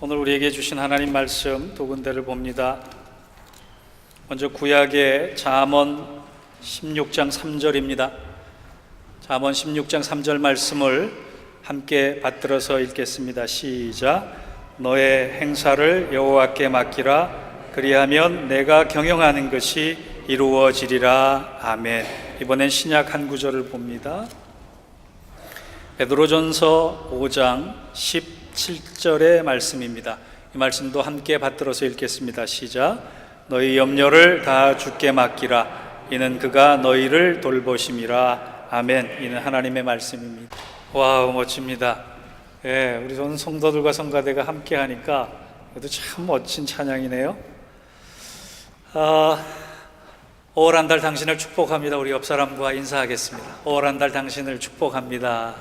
오늘 우리에게 주신 하나님 말씀 두 군데를 봅니다. 먼저 구약의 잠언 16장 3절입니다. 잠언 16장 3절 말씀을 함께 받들어서 읽겠습니다. 시작. 너의 행사를 여호와께 맡기라. 그리하면 내가 경영하는 것이 이루어지리라. 아멘. 이번엔 신약 한 구절을 봅니다. 베드로전서 5장 17절의 말씀입니다. 이 말씀도 함께 받들어서 읽겠습니다. 시작. 너희 염려를 다 주께 맡기라. 이는 그가 너희를 돌보심이라. 아멘. 이는 하나님의 말씀입니다. 와우, 멋집니다. 예, 우리 전 성도들과 성가대가 함께 하니까 이것도 참 멋진 찬양이네요. 5월 한 달 당신을 축복합니다. 우리 옆 사람과 인사하겠습니다. 5월 한 달 당신을 축복합니다.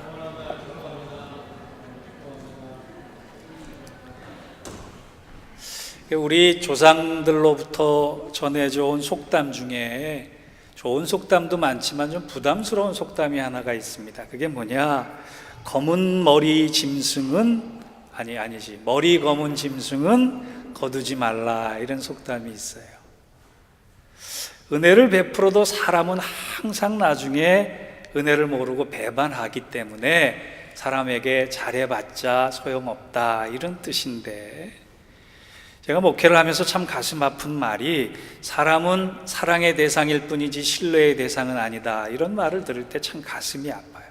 우리 조상들로부터 전해져 온 속담 중에 좋은 속담도 많지만 좀 부담스러운 속담이 하나가 있습니다. 그게 뭐냐? 검은 머리 짐승은 아니지. 머리 검은 짐승은 거두지 말라. 이런 속담이 있어요. 은혜를 베풀어도 사람은 항상 나중에 은혜를 모르고 배반하기 때문에 사람에게 잘해봤자 소용없다. 이런 뜻인데, 제가 목회를 하면서 참 가슴 아픈 말이 사람은 사랑의 대상일 뿐이지 신뢰의 대상은 아니다. 이런 말을 들을 때 참 가슴이 아파요.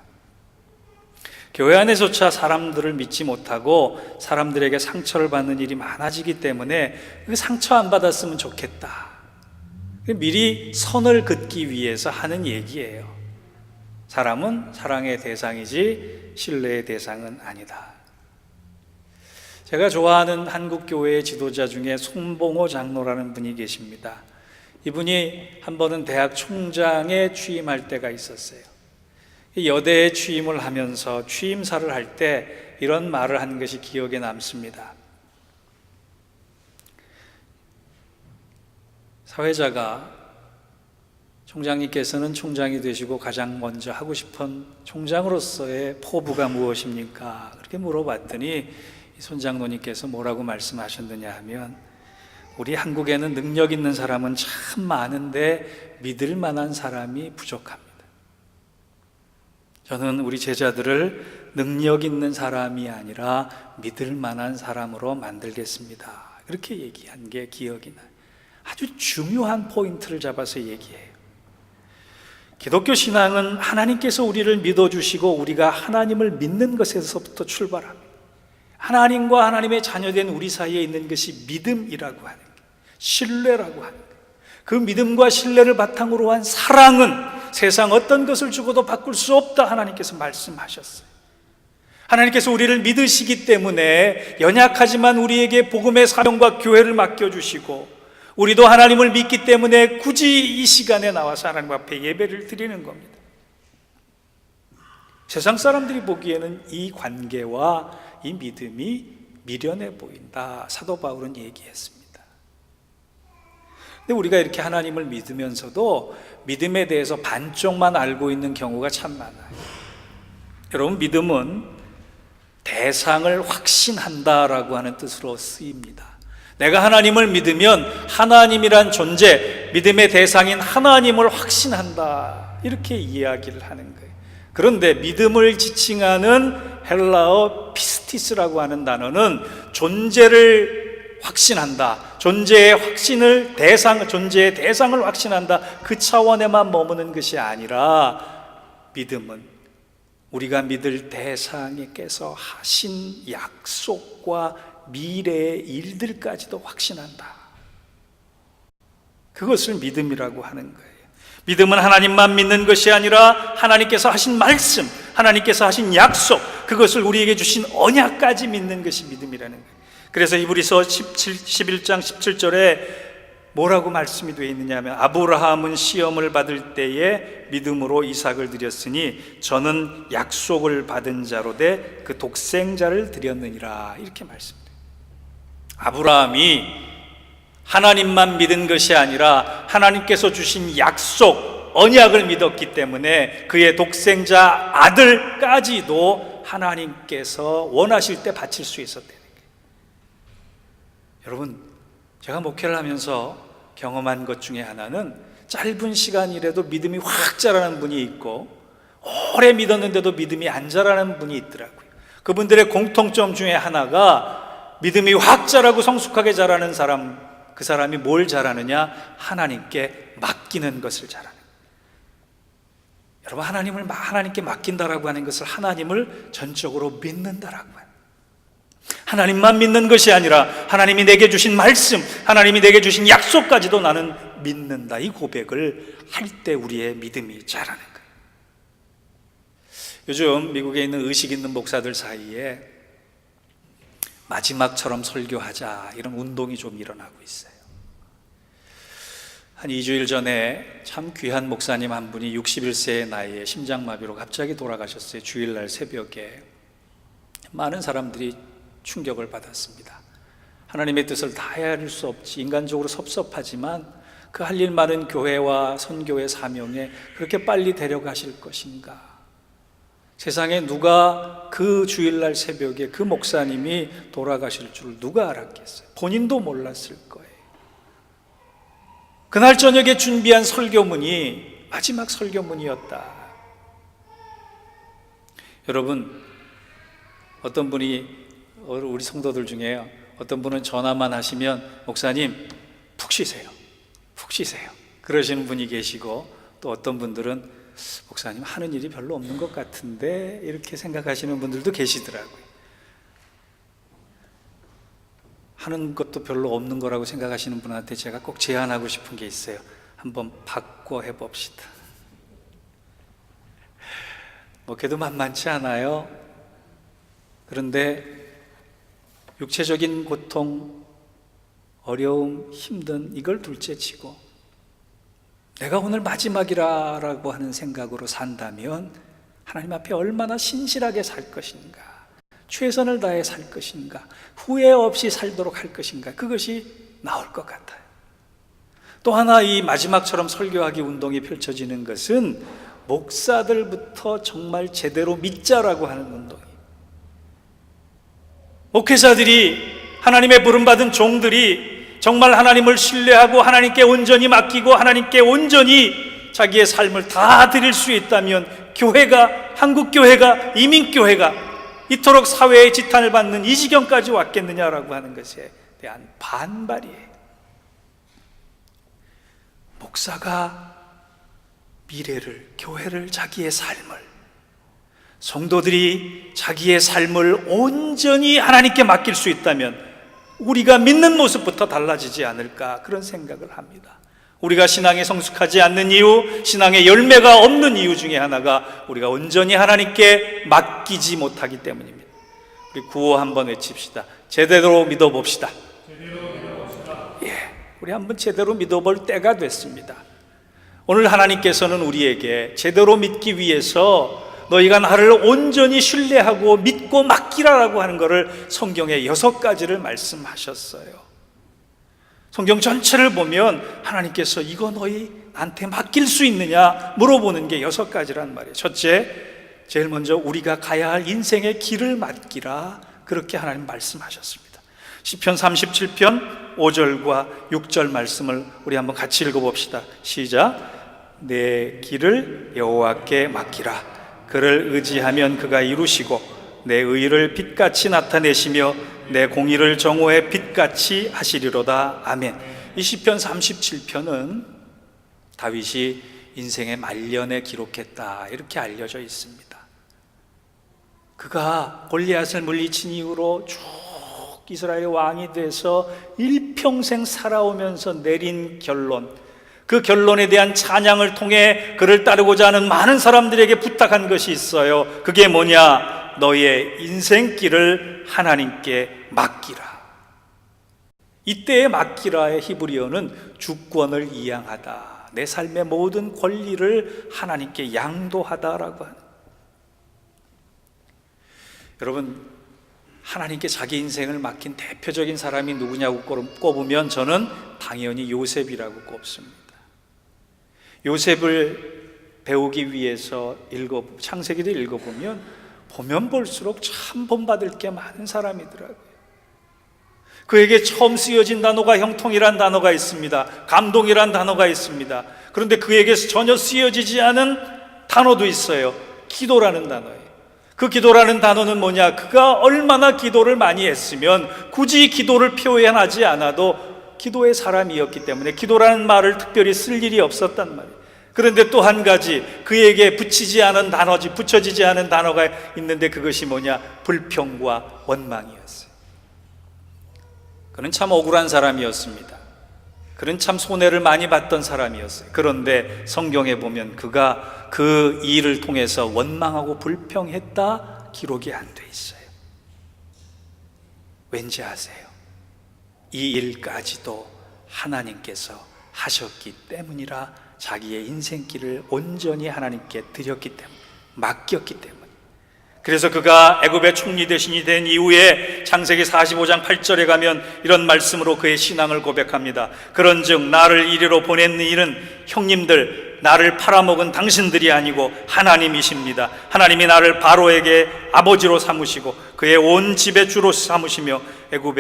교회 안에서조차 사람들을 믿지 못하고 사람들에게 상처를 받는 일이 많아지기 때문에 그 상처 안 받았으면 좋겠다. 미리 선을 긋기 위해서 하는 얘기예요. 사람은 사랑의 대상이지 신뢰의 대상은 아니다. 제가 좋아하는 한국교회의 지도자 중에 송봉호 장로라는 분이 계십니다. 이분이 한 번은 대학 총장에 취임할 때가 있었어요. 여대에 취임을 하면서 취임사를 할 때 이런 말을 한 것이 기억에 남습니다. 사회자가 총장님께서는 총장이 되시고 가장 먼저 하고 싶은 총장으로서의 포부가 무엇입니까? 그렇게 물어봤더니 손 장로님께서 뭐라고 말씀하셨느냐 하면, 우리 한국에는 능력 있는 사람은 참 많은데 믿을 만한 사람이 부족합니다. 저는 우리 제자들을 능력 있는 사람이 아니라 믿을 만한 사람으로 만들겠습니다. 그렇게 얘기한 게 기억이 나요. 아주 중요한 포인트를 잡아서 얘기해요. 기독교 신앙은 하나님께서 우리를 믿어주시고 우리가 하나님을 믿는 것에서부터 출발합니다. 하나님과 하나님의 자녀된 우리 사이에 있는 것이 믿음이라고 하는 거예요. 신뢰라고 하는 거예요. 그 믿음과 신뢰를 바탕으로 한 사랑은 세상 어떤 것을 주고도 바꿀 수 없다. 하나님께서 말씀하셨어요. 하나님께서 우리를 믿으시기 때문에 연약하지만 우리에게 복음의 사명과 교회를 맡겨주시고, 우리도 하나님을 믿기 때문에 굳이 이 시간에 나와서 하나님 앞에 예배를 드리는 겁니다. 세상 사람들이 보기에는 이 관계와 이 믿음이 미련해 보인다. 사도 바울은 얘기했습니다. 근데 우리가 이렇게 하나님을 믿으면서도 믿음에 대해서 반쪽만 알고 있는 경우가 참 많아요. 여러분, 믿음은 대상을 확신한다라고 하는 뜻으로 쓰입니다. 내가 하나님을 믿으면 하나님이란 존재, 믿음의 대상인 하나님을 확신한다. 이렇게 이야기를 하는 거예요. 그런데 믿음을 지칭하는 헬라어 피스티스라고 하는 단어는 존재를 확신한다, 존재의 확신을 존재의 대상을 확신한다, 그 차원에만 머무는 것이 아니라 믿음은 우리가 믿을 대상에게서 하신 약속과 미래의 일들까지도 확신한다. 그것을 믿음이라고 하는 거예요. 믿음은 하나님만 믿는 것이 아니라 하나님께서 하신 말씀, 하나님께서 하신 약속, 그것을 우리에게 주신 언약까지 믿는 것이 믿음이라는 거예요. 그래서 히브리서 11장 17절에 뭐라고 말씀이 되어 있느냐 하면, 아브라함은 시험을 받을 때에 믿음으로 이삭을 드렸으니 저는 약속을 받은 자로 돼 그 독생자를 드렸느니라. 이렇게 말씀드려요. 아브라함이 하나님만 믿은 것이 아니라 하나님께서 주신 약속, 언약을 믿었기 때문에 그의 독생자 아들까지도 하나님께서 원하실 때 바칠 수 있었다는 거예요. 여러분, 제가 목회를 하면서 경험한 것 중에 하나는 짧은 시간이라도 믿음이 확 자라는 분이 있고 오래 믿었는데도 믿음이 안 자라는 분이 있더라고요. 그분들의 공통점 중에 하나가 믿음이 확 자라고 성숙하게 자라는 사람, 그 사람이 뭘 잘하느냐? 하나님께 맡기는 것을 잘하는 거예요. 여러분, 하나님께 맡긴다라고 하는 것을 하나님을 전적으로 믿는다라고 해요. 하나님만 믿는 것이 아니라 하나님이 내게 주신 말씀, 하나님이 내게 주신 약속까지도 나는 믿는다, 이 고백을 할 때 우리의 믿음이 자라는 거예요. 요즘 미국에 있는 의식 있는 목사들 사이에 마지막처럼 설교하자, 이런 운동이 좀 일어나고 있어요. 한 2주일 전에 참 귀한 목사님 한 분이 61세의 나이에 심장마비로 갑자기 돌아가셨어요. 주일날 새벽에. 많은 사람들이 충격을 받았습니다. 하나님의 뜻을 다 헤아릴 수 없지, 인간적으로 섭섭하지만 그 할 일 많은 교회와 선교의 사명에 그렇게 빨리 데려가실 것인가? 세상에 누가 그 주일날 새벽에 그 목사님이 돌아가실 줄 누가 알았겠어요? 본인도 몰랐을 거예요. 그날 저녁에 준비한 설교문이 마지막 설교문이었다. 여러분, 어떤 분이, 우리 성도들 중에 어떤 분은 전화만 하시면 목사님 푹 쉬세요, 푹 쉬세요, 그러시는 분이 계시고, 또 어떤 분들은 목사님 하는 일이 별로 없는 것 같은데, 이렇게 생각하시는 분들도 계시더라고요. 하는 것도 별로 없는 거라고 생각하시는 분한테 제가 꼭 제안하고 싶은 게 있어요. 한번 바꿔 해봅시다. 그래도 만만치 않아요. 그런데 육체적인 고통, 어려움, 힘든 이걸 둘째치고 내가 오늘 마지막이라고 하는 생각으로 산다면 하나님 앞에 얼마나 신실하게 살 것인가, 최선을 다해 살 것인가, 후회 없이 살도록 할 것인가, 그것이 나올 것 같아요. 또 하나, 이 마지막처럼 설교하기 운동이 펼쳐지는 것은 목사들부터 정말 제대로 믿자라고 하는 운동이에요. 목회자들이, 하나님의 부름받은 종들이 정말 하나님을 신뢰하고 하나님께 온전히 맡기고 하나님께 온전히 자기의 삶을 다 드릴 수 있다면 교회가, 한국교회가, 이민교회가 이토록 사회의 지탄을 받는 이 지경까지 왔겠느냐라고 하는 것에 대한 반발이에요. 목사가 미래를, 교회를, 자기의 삶을, 성도들이 자기의 삶을 온전히 하나님께 맡길 수 있다면 우리가 믿는 모습부터 달라지지 않을까, 그런 생각을 합니다. 우리가 신앙에 성숙하지 않는 이유, 신앙의 열매가 없는 이유 중에 하나가 우리가 온전히 하나님께 맡기지 못하기 때문입니다. 우리 구호 한번 외칩시다. 제대로 믿어봅시다. 예, 우리 한번 제대로 믿어볼 때가 됐습니다. 오늘 하나님께서는 우리에게 제대로 믿기 위해서 너희가 나를 온전히 신뢰하고 믿고 맡기라라고 하는 것을 성경에 6가지를 말씀하셨어요. 성경 전체를 보면 하나님께서 이거 너희 나한테 맡길 수 있느냐 물어보는 게 6가지란 말이에요. 첫째, 제일 먼저 우리가 가야 할 인생의 길을 맡기라, 그렇게 하나님 말씀하셨습니다. 시편 37편 5절과 6절 말씀을 우리 한번 같이 읽어봅시다. 시작. 내 길을 여호와께 맡기라. 그를 의지하면 그가 이루시고 내 의를 빛같이 나타내시며 내 공의를 정오의 빛같이 하시리로다. 아멘. 이 시편 37편은 다윗이 인생의 말년에 기록했다, 이렇게 알려져 있습니다. 그가 골리앗을 물리친 이후로 쭉 이스라엘의 왕이 돼서 일평생 살아오면서 내린 결론, 그 결론에 대한 찬양을 통해 그를 따르고자 하는 많은 사람들에게 부탁한 것이 있어요. 그게 뭐냐? 너의 인생길을 하나님께 맡기라. 이때의 맡기라의 히브리어는 주권을 이양하다, 내 삶의 모든 권리를 하나님께 양도하다라고 하는. 여러분, 하나님께 자기 인생을 맡긴 대표적인 사람이 누구냐고 꼽으면 저는 당연히 요셉이라고 꼽습니다. 요셉을 배우기 위해서 창세기를 읽어보면 보면 볼수록 참 본받을 게 많은 사람이더라고요. 그에게 처음 쓰여진 단어가 형통이란 단어가 있습니다. 감동이란 단어가 있습니다. 그런데 그에게서 전혀 쓰여지지 않은 단어도 있어요. 기도라는 단어예요. 그 기도라는 단어는 뭐냐? 그가 얼마나 기도를 많이 했으면 굳이 기도를 표현하지 않아도 기도의 사람이었기 때문에 기도라는 말을 특별히 쓸 일이 없었단 말이에요. 그런데 또 한 가지 그에게 붙여지지 않은 단어가 있는데 그것이 뭐냐? 불평과 원망이었어요. 그는 참 억울한 사람이었습니다. 그는 참 손해를 많이 봤던 사람이었어요. 그런데 성경에 보면 그가 그 일을 통해서 원망하고 불평했다 기록이 안 돼 있어요. 왠지 아세요? 이 일까지도 하나님께서 하셨기 때문이라, 자기의 인생길을 온전히 하나님께 드렸기 때문에, 맡겼기 때문에. 그래서 그가 애굽의 총리 대신이 된 이후에 창세기 45장 8절에 가면 이런 말씀으로 그의 신앙을 고백합니다. 그런즉 나를 이리로 보낸 이는 형님들, 나를 팔아먹은 당신들이 아니고 하나님이십니다. 하나님이 나를 바로에게 아버지로 삼으시고 그의 온 집의 주로 삼으시며 애굽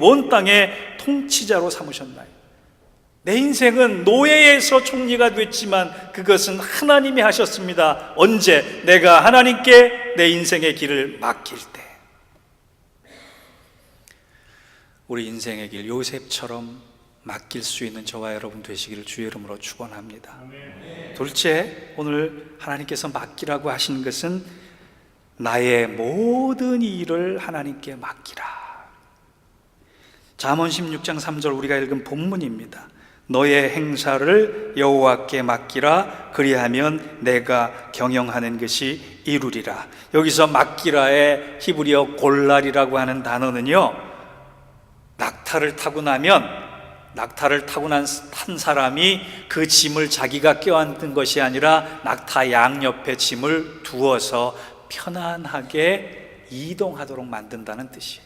온 땅의 통치자로 삼으셨나요? 내 인생은 노예에서 총리가 됐지만 그것은 하나님이 하셨습니다. 언제? 내가 하나님께 내 인생의 길을 맡길 때. 우리 인생의 길 요셉처럼 맡길 수 있는 저와 여러분 되시기를 주의 이름으로 축원합니다. 둘째, 오늘 하나님께서 맡기라고 하신 것은 나의 모든 일을 하나님께 맡기라. 잠언 16장 3절 우리가 읽은 본문입니다. 너의 행사를 여호와께 맡기라. 그리하면 내가 경영하는 것이 이루리라. 여기서 맡기라의 히브리어 골랄이라고 하는 단어는요, 낙타를 타고 탄 사람이 그 짐을 자기가 껴안는 것이 아니라 낙타 양옆에 짐을 두어서 편안하게 이동하도록 만든다는 뜻이에요.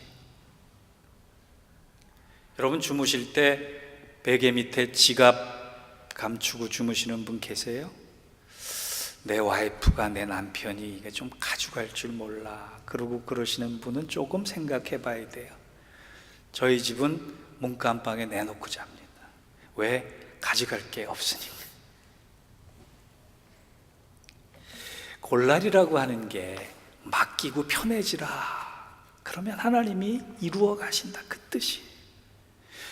여러분, 주무실 때 베개 밑에 지갑 감추고 주무시는 분 계세요? 내 와이프가, 내 남편이 이게 좀 가져갈 줄 몰라, 그러고 그러시는 분은 조금 생각해 봐야 돼요. 저희 집은 문간방에 내놓고 잡니다. 왜? 가져갈 게 없으니까. 골랄이라고 하는 게 맡기고 편해지라, 그러면 하나님이 이루어 가신다, 그 뜻이에요.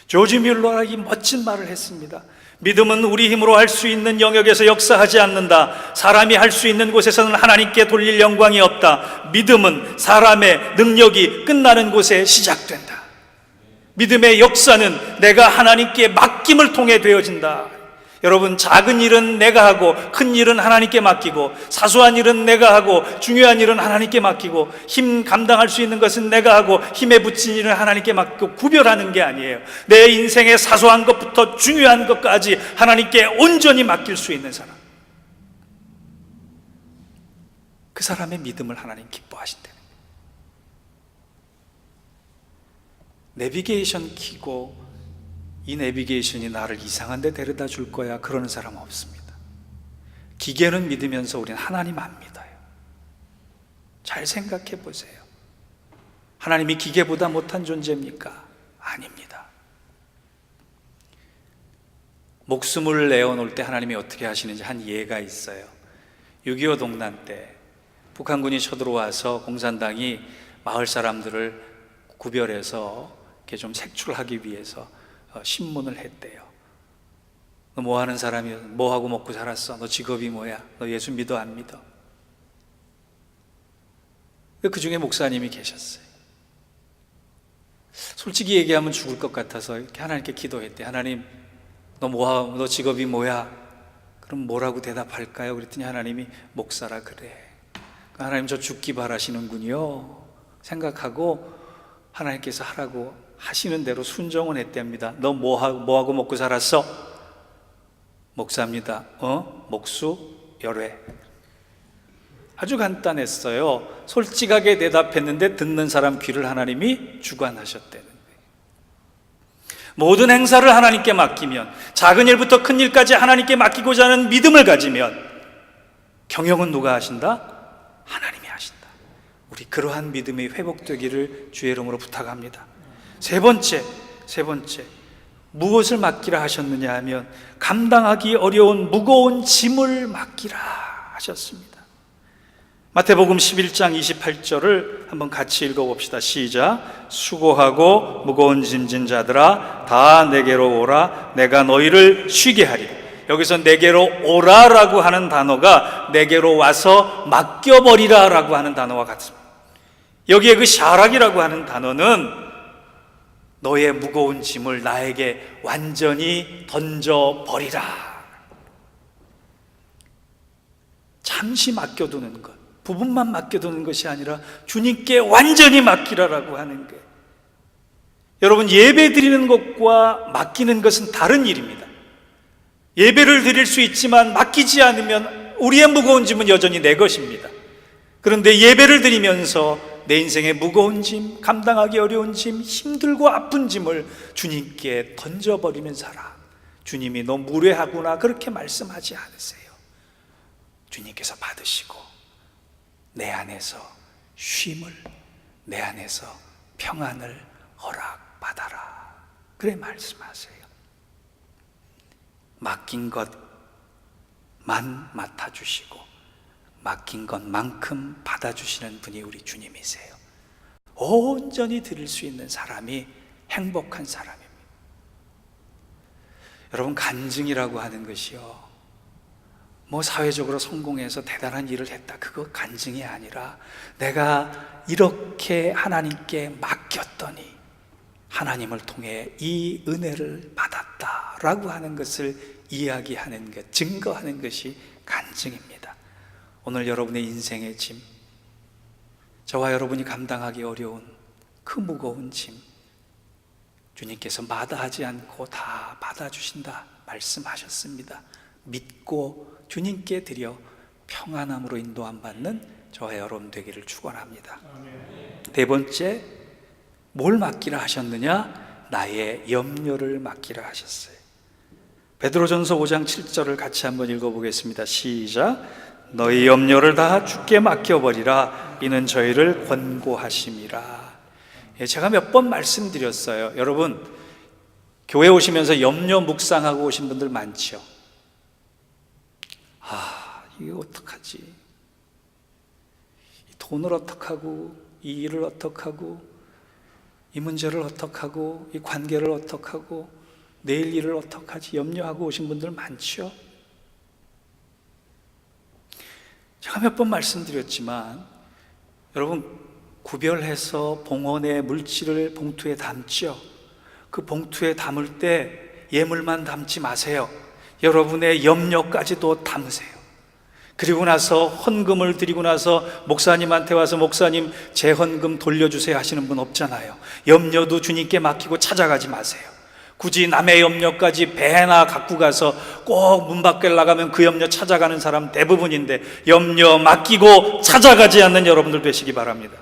조지 뮬러가 이 멋진 말을 했습니다. 믿음은 우리 힘으로 할 수 있는 영역에서 역사하지 않는다. 사람이 할 수 있는 곳에서는 하나님께 돌릴 영광이 없다. 믿음은 사람의 능력이 끝나는 곳에 시작된다. 믿음의 역사는 내가 하나님께 맡김을 통해 되어진다. 여러분, 작은 일은 내가 하고 큰 일은 하나님께 맡기고, 사소한 일은 내가 하고 중요한 일은 하나님께 맡기고, 힘 감당할 수 있는 것은 내가 하고 힘에 붙인 일은 하나님께 맡기고, 구별하는 게 아니에요. 내 인생의 사소한 것부터 중요한 것까지 하나님께 온전히 맡길 수 있는 사람, 그 사람의 믿음을 하나님 기뻐하신다는 거예요. 내비게이션 켜고 이 내비게이션이 나를 이상한 데 데려다 줄 거야, 그러는 사람 없습니다. 기계는 믿으면서 우리는 하나님 안 믿어요. 잘 생각해 보세요. 하나님이 기계보다 못한 존재입니까? 아닙니다. 목숨을 내어놓을 때 하나님이 어떻게 하시는지 한 예가 있어요. 6.25 동란 때 북한군이 쳐들어와서 공산당이 마을 사람들을 구별해서 이렇게 좀 색출하기 위해서 신문을 했대요. 너 뭐 하는 사람이야? 뭐 하고 먹고 살았어? 너 직업이 뭐야? 너 예수 믿어 안 믿어? 그 중에 목사님이 계셨어요. 솔직히 얘기하면 죽을 것 같아서 이렇게 하나님께 기도했대. 하나님, 너 직업이 뭐야? 그럼 뭐라고 대답할까요? 그랬더니 하나님이 목사라 그래. 하나님, 저 죽기 바라시는군요 생각하고 하나님께서 하라고 하시는 대로 순종은 했답니다. 너 뭐 하고 먹고 살았어? 목사입니다. 목수 열외. 아주 간단했어요. 솔직하게 대답했는데 듣는 사람 귀를 하나님이 주관하셨다는 거예요. 모든 행사를 하나님께 맡기면, 작은 일부터 큰 일까지 하나님께 맡기고자 하는 믿음을 가지면, 경영은 누가 하신다? 하나님이 하신다. 우리 그러한 믿음이 회복되기를 주의 이름으로 부탁합니다. 세 번째, 무엇을 맡기라 하셨느냐 하면 감당하기 어려운 무거운 짐을 맡기라 하셨습니다. 마태복음 11장 28절을 한번 같이 읽어봅시다. 시작. 수고하고 무거운 짐진 자들아 다 내게로 오라. 내가 너희를 쉬게 하리라. 여기서 내게로 오라라고 하는 단어가 내게로 와서 맡겨버리라 라고 하는 단어와 같습니다. 여기에 그 샤락이라고 하는 단어는 너의 무거운 짐을 나에게 완전히 던져버리라. 잠시 맡겨두는 것, 부분만 맡겨두는 것이 아니라 주님께 완전히 맡기라라고 하는 거예요. 여러분, 예배 드리는 것과 맡기는 것은 다른 일입니다. 예배를 드릴 수 있지만 맡기지 않으면 우리의 무거운 짐은 여전히 내 것입니다. 그런데 예배를 드리면서 내 인생의 무거운 짐, 감당하기 어려운 짐, 힘들고 아픈 짐을 주님께 던져버리는 사람, 주님이 너 무례하구나 그렇게 말씀하지 않으세요. 주님께서 받으시고 내 안에서 쉼을, 내 안에서 평안을 허락받아라 그래 말씀하세요. 맡긴 것만 맡아주시고 맡긴 것만큼 받아주시는 분이 우리 주님이세요. 온전히 드릴 수 있는 사람이 행복한 사람입니다. 여러분, 간증이라고 하는 것이요, 뭐 사회적으로 성공해서 대단한 일을 했다, 그거 간증이 아니라 내가 이렇게 하나님께 맡겼더니 하나님을 통해 이 은혜를 받았다라고 하는 것을 이야기하는 것, 증거하는 것이 간증입니다. 오늘 여러분의 인생의 짐, 저와 여러분이 감당하기 어려운 그 무거운 짐, 주님께서 마다하지 않고 다 받아주신다 말씀하셨습니다. 믿고 주님께 드려 평안함으로 인도함 받는 저와 여러분 되기를 축원합니다. 네 번째, 뭘 맡기라 하셨느냐? 나의 염려를 맡기라 하셨어요. 베드로전서 5장 7절을 같이 한번 읽어보겠습니다. 시작. 너희 염려를 다 주께 맡겨버리라. 이는 저희를 권고하심이라. 제가 몇 번 말씀드렸어요. 여러분, 교회 오시면서 염려 묵상하고 오신 분들 많죠. 이거 어떡하지? 이 돈을 어떡하고, 이 일을 어떡하고, 이 문제를 어떡하고, 이 관계를 어떡하고, 내일 일을 어떡하지? 염려하고 오신 분들 많죠. 제가 몇 번 말씀드렸지만 여러분, 구별해서 봉헌의 물질을 봉투에 담죠. 그 봉투에 담을 때 예물만 담지 마세요. 여러분의 염려까지도 담으세요. 그리고 나서 헌금을 드리고 나서 목사님한테 와서 목사님 제 헌금 돌려주세요 하시는 분 없잖아요. 염려도 주님께 맡기고 찾아가지 마세요. 굳이 남의 염려까지 배나 갖고 가서 꼭 문 밖에 나가면 그 염려 찾아가는 사람 대부분인데, 염려 맡기고 찾아가지 않는 여러분들 되시기 바랍니다.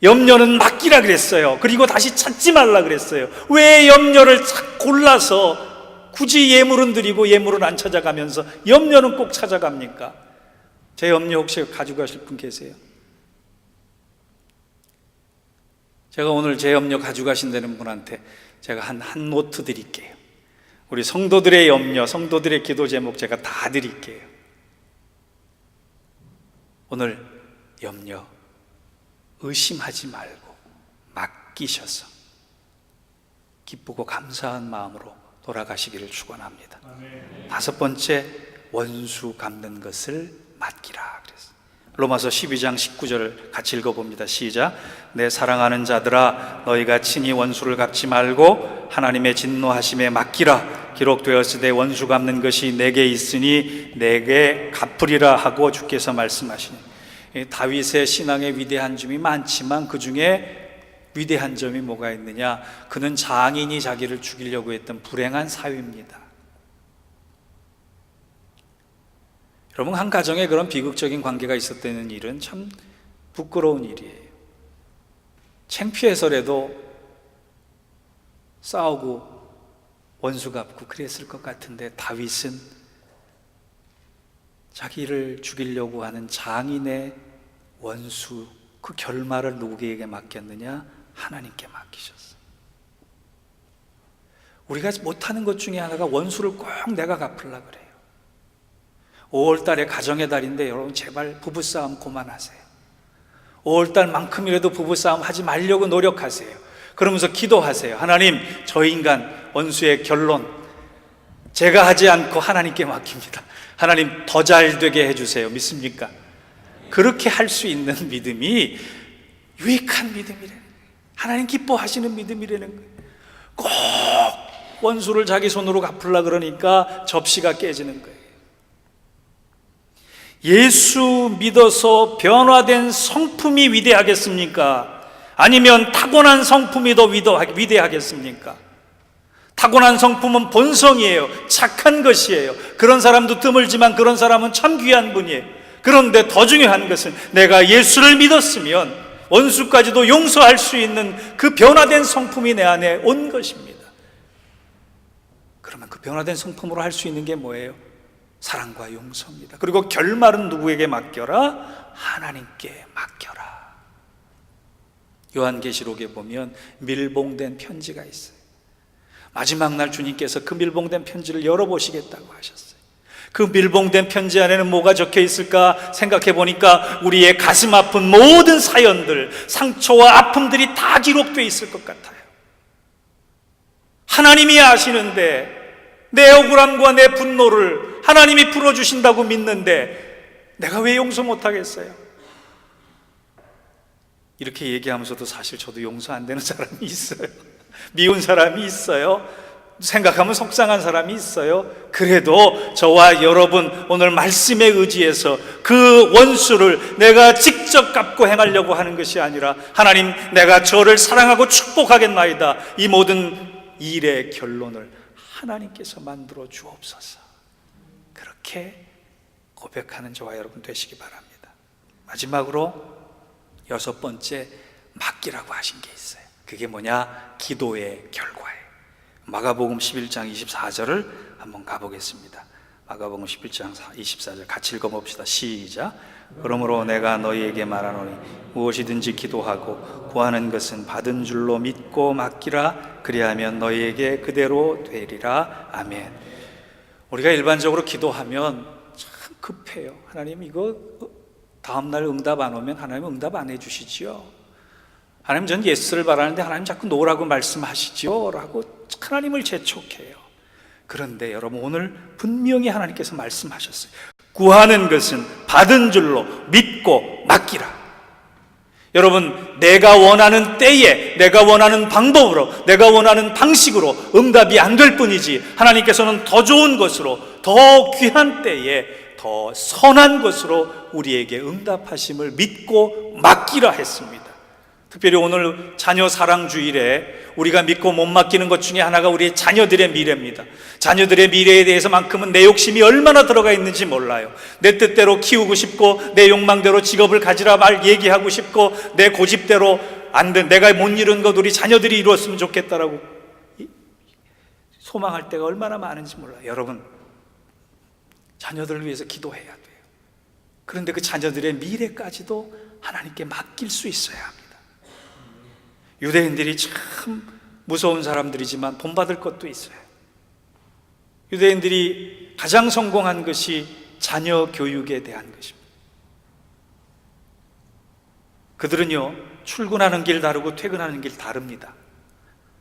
염려는 맡기라 그랬어요. 그리고 다시 찾지 말라 그랬어요. 왜 염려를 골라서 굳이 예물은 드리고 예물은 안 찾아가면서 염려는 꼭 찾아갑니까? 제 염려 혹시 가져가실 분 계세요? 제가 오늘 제 염려 가져가신다는 분한테 제가 한 노트 드릴게요. 우리 성도들의 염려, 성도들의 기도 제목 제가 다 드릴게요. 오늘 염려 의심하지 말고 맡기셔서 기쁘고 감사한 마음으로 돌아가시기를 축원합니다. 다섯 번째, 원수 갚는 것을 맡기라 그랬어요. 로마서 12장 19절을 같이 읽어봅니다. 시작. 내 사랑하는 자들아, 너희가 친히 원수를 갚지 말고 하나님의 진노하심에 맡기라. 기록되었으되 원수 갚는 것이 내게 있으니 내게 갚으리라 하고 주께서 말씀하시니. 다윗의 신앙의 위대한 점이 많지만 그 중에 위대한 점이 뭐가 있느냐? 그는 장인이 자기를 죽이려고 했던 불행한 사위입니다. 여러분, 한 가정에 그런 비극적인 관계가 있었다는 일은 참 부끄러운 일이에요. 창피해서라도 싸우고 원수 갚고 그랬을 것 같은데, 다윗은 자기를 죽이려고 하는 장인의 원수, 그 결말을 누구에게 맡겼느냐? 하나님께 맡기셨어요. 우리가 못하는 것 중에 하나가 원수를 꼭 내가 갚으려고 그래요. 5월달에 가정의 달인데 여러분 제발 부부싸움 그만하세요. 5월달만큼이라도 부부싸움 하지 말려고 노력하세요. 그러면서 기도하세요. 하나님, 저 인간 원수의 결론 제가 하지 않고 하나님께 맡깁니다. 하나님 더 잘 되게 해주세요. 믿습니까? 그렇게 할 수 있는 믿음이 유익한 믿음이라는 거예요. 하나님 기뻐하시는 믿음이라는 거예요. 꼭 원수를 자기 손으로 갚으려고 그러니까 접시가 깨지는 거예요. 예수 믿어서 변화된 성품이 위대하겠습니까? 아니면 타고난 성품이 더 위대하겠습니까? 타고난 성품은 본성이에요. 착한 것이에요. 그런 사람도 드물지만 그런 사람은 참 귀한 분이에요. 그런데 더 중요한 것은 내가 예수를 믿었으면 원수까지도 용서할 수 있는 그 변화된 성품이 내 안에 온 것입니다. 그러면 그 변화된 성품으로 할 수 있는 게 뭐예요? 사랑과 용서입니다. 그리고 결말은 누구에게 맡겨라? 하나님께 맡겨라. 요한계시록에 보면 밀봉된 편지가 있어요. 마지막 날 주님께서 그 밀봉된 편지를 열어보시겠다고 하셨어요. 그 밀봉된 편지 안에는 뭐가 적혀 있을까 생각해 보니까 우리의 가슴 아픈 모든 사연들, 상처와 아픔들이 다 기록되어 있을 것 같아요. 하나님이 아시는데 내 억울함과 내 분노를 하나님이 풀어주신다고 믿는데 내가 왜 용서 못하겠어요? 이렇게 얘기하면서도 사실 저도 용서 안 되는 사람이 있어요. 미운 사람이 있어요. 생각하면 속상한 사람이 있어요. 그래도 저와 여러분 오늘 말씀에 의지해서 그 원수를 내가 직접 갚고 행하려고 하는 것이 아니라 하나님, 내가 저를 사랑하고 축복하겠나이다. 이 모든 일의 결론을 하나님께서 만들어 주옵소서. 그렇게 고백하는 저와 여러분 되시기 바랍니다. 마지막으로 6번째, 맡기라고 하신 게 있어요. 그게 뭐냐? 기도의 결과예요. 마가복음 11장 24절을 한번 가보겠습니다. 마가복음 11장 24절 같이 읽어봅시다. 시작. 그러므로 내가 너희에게 말하노니 무엇이든지 기도하고 구하는 것은 받은 줄로 믿고 맡기라. 그리하면 너희에게 그대로 되리라. 아멘. 우리가 일반적으로 기도하면 참 급해요. 하나님, 이거 다음날 응답 안 오면 하나님 응답 안 해주시지요. 하나님, 전 예스를 바라는데 하나님 자꾸 노라고 말씀하시지요 라고 하나님을 재촉해요. 그런데 여러분, 오늘 분명히 하나님께서 말씀하셨어요. 구하는 것은 받은 줄로 믿고 맡기라. 여러분, 내가 원하는 때에, 내가 원하는 방법으로, 내가 원하는 방식으로 응답이 안 될 뿐이지 하나님께서는 더 좋은 것으로, 더 귀한 때에 더 선한 것으로 우리에게 응답하심을 믿고 맡기라 했습니다. 특별히 오늘 자녀 사랑 주일에 우리가 믿고 못 맡기는 것 중에 하나가 우리의 자녀들의 미래입니다. 자녀들의 미래에 대해서만큼은 내 욕심이 얼마나 들어가 있는지 몰라요. 내 뜻대로 키우고 싶고 내 욕망대로 직업을 가지라 말 얘기하고 싶고 내 고집대로 안 된, 내가 못 이룬 것 우리 자녀들이 이루었으면 좋겠다라고 소망할 때가 얼마나 많은지 몰라요. 여러분, 자녀들을 위해서 기도해야 돼요. 그런데 그 자녀들의 미래까지도 하나님께 맡길 수 있어야 합니다. 유대인들이 참 무서운 사람들이지만 본받을 것도 있어요. 유대인들이 가장 성공한 것이 자녀 교육에 대한 것입니다. 그들은요, 출근하는 길 다르고 퇴근하는 길 다릅니다.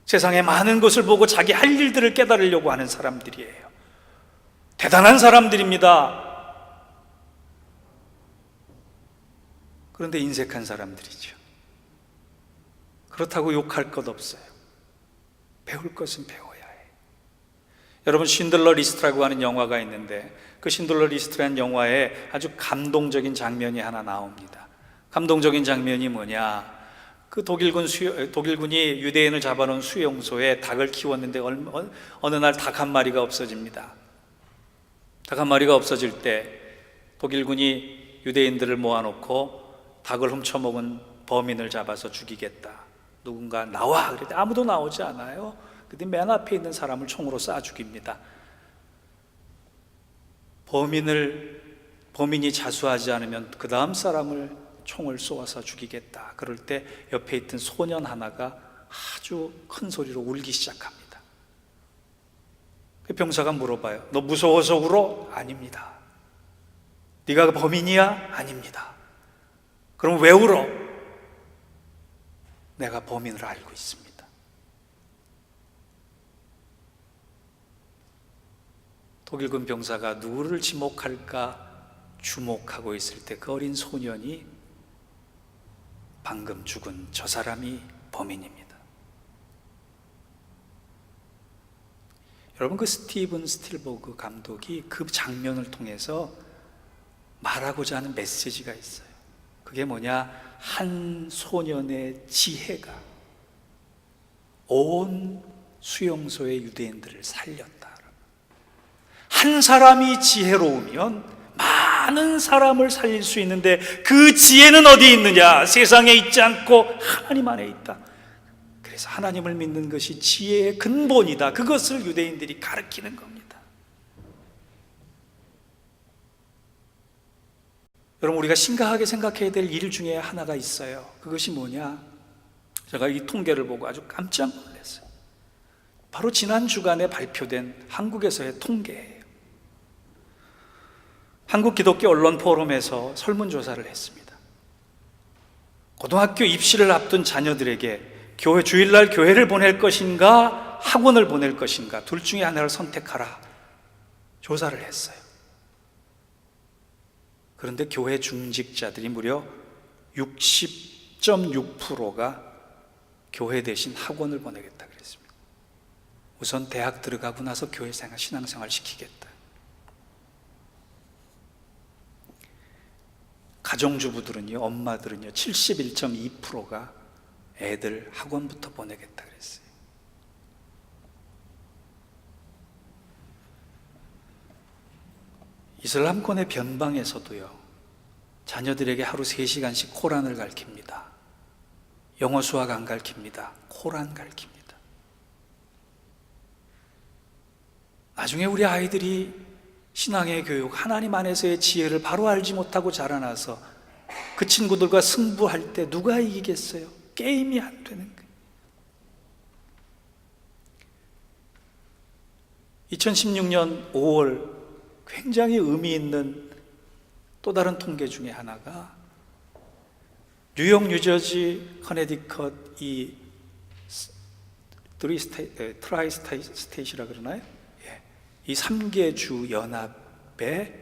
세상의 많은 것을 보고 자기 할 일들을 깨달으려고 하는 사람들이에요. 대단한 사람들입니다. 그런데 인색한 사람들이죠. 그렇다고 욕할 것 없어요. 배울 것은 배워야 해요. 여러분, 신들러 리스트라고 하는 영화가 있는데 그 신들러 리스트라는 영화에 아주 감동적인 장면이 하나 나옵니다. 감동적인 장면이 뭐냐? 그 독일군이 유대인을 잡아놓은 수용소에 닭을 키웠는데 어느 날 닭 한 마리가 없어집니다. 닭 한 마리가 없어질 때 독일군이 유대인들을 모아놓고 닭을 훔쳐먹은 범인을 잡아서 죽이겠다. 누군가 나와! 그랬더니 아무도 나오지 않아요. 그때 맨 앞에 있는 사람을 총으로 쏴 죽입니다. 범인이 자수하지 않으면 그 다음 사람을 총을 쏘아서 죽이겠다. 그럴 때 옆에 있던 소년 하나가 아주 큰 소리로 울기 시작합니다. 그 병사가 물어봐요. 너 무서워서 울어? 아닙니다. 네가 범인이야? 아닙니다. 그럼 왜 울어? 내가 범인을 알고 있습니다. 독일군 병사가 누구를 지목할까 주목하고 있을 때 그 어린 소년이 방금 죽은 저 사람이 범인입니다. 여러분, 그 스티븐 스필버그 감독이 그 장면을 통해서 말하고자 하는 메시지가 있어요. 그게 뭐냐? 한 소년의 지혜가 온 수용소의 유대인들을 살렸다. 한 사람이 지혜로우면 많은 사람을 살릴 수 있는데 그 지혜는 어디 있느냐? 세상에 있지 않고 하나님 안에 있다. 그래서 하나님을 믿는 것이 지혜의 근본이다. 그것을 유대인들이 가르치는 겁니다. 여러분, 우리가 심각하게 생각해야 될 일 중에 하나가 있어요. 그것이 뭐냐? 제가 이 통계를 보고 아주 깜짝 놀랐어요. 바로 지난 주간에 발표된 한국에서의 통계예요. 한국기독교언론포럼에서 설문조사를 했습니다. 고등학교 입시를 앞둔 자녀들에게 주일날 교회를 보낼 것인가 학원을 보낼 것인가 둘 중에 하나를 선택하라 조사를 했어요. 그런데 교회 중직자들이 무려 60.6%가 교회 대신 학원을 보내겠다 그랬습니다. 우선 대학 들어가고 나서 교회생활, 신앙생활 시키겠다. 가정주부들은요, 엄마들은요, 71.2%가 애들 학원부터 보내겠다 그랬어요. 이슬람권의 변방에서도요, 자녀들에게 하루 3시간씩 코란을 가르칩니다. 영어 수학 안 가르칩니다. 코란 가르칩니다. 나중에 우리 아이들이 신앙의 교육, 하나님 안에서의 지혜를 바로 알지 못하고 자라나서 그 친구들과 승부할 때 누가 이기겠어요? 게임이 안 되는 거예요. 2016년 5월 굉장히 의미 있는 또 다른 통계 중에 하나가 뉴욕, 뉴저지, 커네디컷 이 트라이스테이트라 그러나요? 이 3개 주 연합의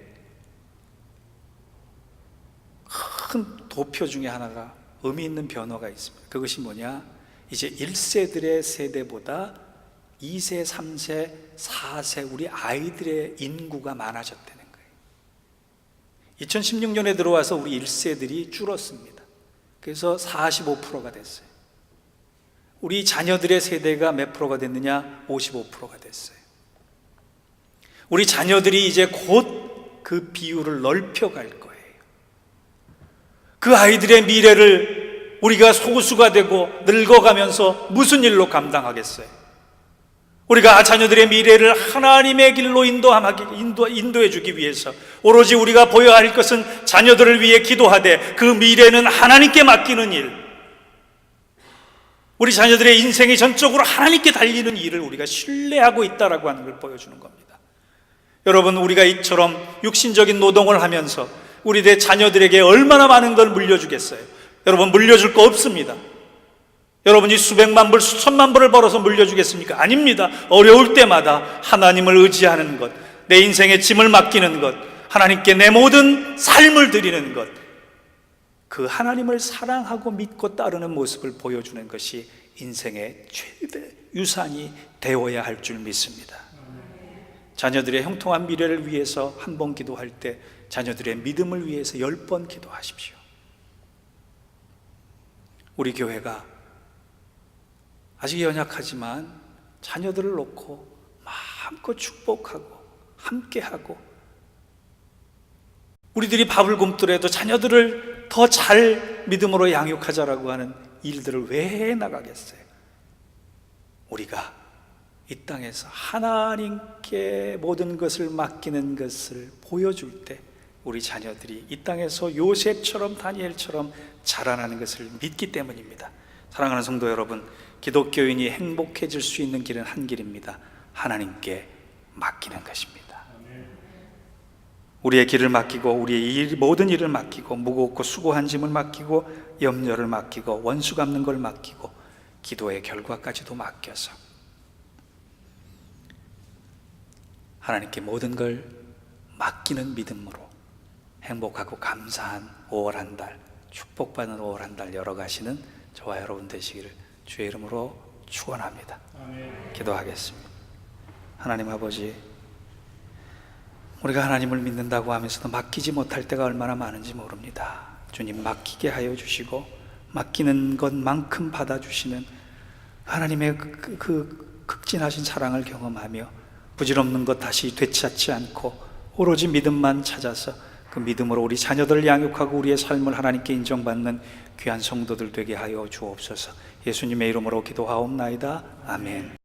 큰 도표 중에 하나가 의미 있는 변화가 있습니다. 그것이 뭐냐? 이제 1세들의 세대보다 2세, 3세, 4세 우리 아이들의 인구가 많아졌다는 거예요. 2016년에 들어와서 우리 1세들이 줄었습니다. 그래서 45%가 됐어요. 우리 자녀들의 세대가 몇 프로가 됐느냐? 55%가 됐어요. 우리 자녀들이 이제 곧 그 비율을 넓혀갈 거예요. 그 아이들의 미래를 우리가 소수가 되고 늙어가면서 무슨 일로 감당하겠어요? 우리가 자녀들의 미래를 하나님의 길로 인도해 주기 위해서 오로지 우리가 보여야 할 것은 자녀들을 위해 기도하되 그 미래는 하나님께 맡기는 일, 우리 자녀들의 인생이 전적으로 하나님께 달리는 일을 우리가 신뢰하고 있다라고 하는 걸 보여주는 겁니다. 여러분, 우리가 이처럼 육신적인 노동을 하면서 우리의 자녀들에게 얼마나 많은 걸 물려주겠어요? 여러분, 물려줄 거 없습니다. 여러분이 수백만 불, 수천만 불을 벌어서 물려주겠습니까? 아닙니다. 어려울 때마다 하나님을 의지하는 것, 내 인생의 짐을 맡기는 것, 하나님께 내 모든 삶을 드리는 것, 그 하나님을 사랑하고 믿고 따르는 모습을 보여주는 것이 인생의 최대 유산이 되어야 할 줄 믿습니다. 자녀들의 형통한 미래를 위해서 한 번 기도할 때 자녀들의 믿음을 위해서 10번 기도하십시오. 우리 교회가 아직 연약하지만 자녀들을 놓고 마음껏 축복하고 함께하고, 우리들이 밥을 굶더라도 자녀들을 더 잘 믿음으로 양육하자라고 하는 일들을 왜 해나가겠어요? 우리가 이 땅에서 하나님께 모든 것을 맡기는 것을 보여줄 때 우리 자녀들이 이 땅에서 요셉처럼 다니엘처럼 자라나는 것을 믿기 때문입니다. 사랑하는 성도 여러분, 기독교인이 행복해질 수 있는 길은 한 길입니다. 하나님께 맡기는 것입니다. 우리의 길을 맡기고 우리의 모든 일을 맡기고 무겁고 수고한 짐을 맡기고 염려를 맡기고 원수 갚는 걸 맡기고 기도의 결과까지도 맡겨서 하나님께 모든 걸 맡기는 믿음으로 행복하고 감사한 5월 한 달, 축복받는 5월 한 달 열어가시는 저와 여러분 되시기를 주의 이름으로 축원합니다. 기도하겠습니다. 하나님 아버지, 우리가 하나님을 믿는다고 하면서도 맡기지 못할 때가 얼마나 많은지 모릅니다. 주님, 맡기게 하여 주시고 맡기는 것만큼 받아주시는 하나님의 그 극진하신 사랑을 경험하며 부질없는 것 다시 되찾지 않고 오로지 믿음만 찾아서 그 믿음으로 우리 자녀들을 양육하고 우리의 삶을 하나님께 인정받는 귀한 성도들 되게 하여 주옵소서. 예수님의 이름으로 기도하옵나이다. 아멘.